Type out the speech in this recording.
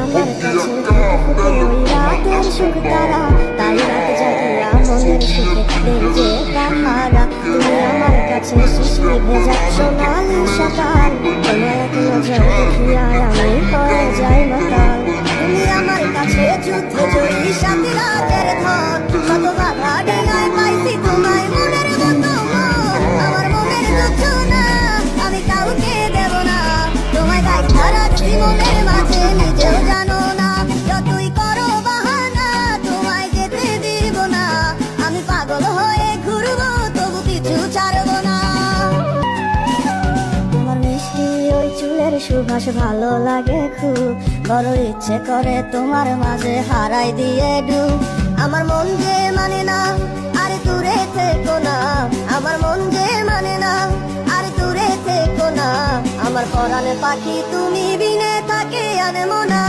আমার কাছে ফুটে ওই রাতের সুখ তারা, তাই রাত জাগিয়া মনের সুখে দেই যে পাহারা। তুমি আমার কাছে শিশির ভেজা সোনালি সকাল, তোমার এক নজর দেখিয়া আমি হয়ে যাই মাতাল। তুমি আমার কাছে যুদ্ধে জয়ী সাথী রাতের ধন, কত বাধা ডিঙায় পাইছি তোমায় মনের মতো মন। আমার মনের যুদ্ধ না আমি কাউকে দেব না, তোমায় দেখা রাখছি মনের মাঝে নিজেও জানো না। যতই করো বাহানা তোমায় যেতে দিব না, আমি পাগল হয়ে ঘুরবো তবু কিছু ছাড়বো না। তোমার মিষ্টি ওই চুলের সুবাস ভালো লাগে খুব, বড় ইচ্ছে করে তোমার মাঝে হারাই দিয়ে ডুব। আমার মন যে মানে না আরে দূরে থেকো না, আমার মন যে মানে না আরে দূরে থেকো না। আমার পরাণে পাখি তুমি বিনে থাকে আনমো না।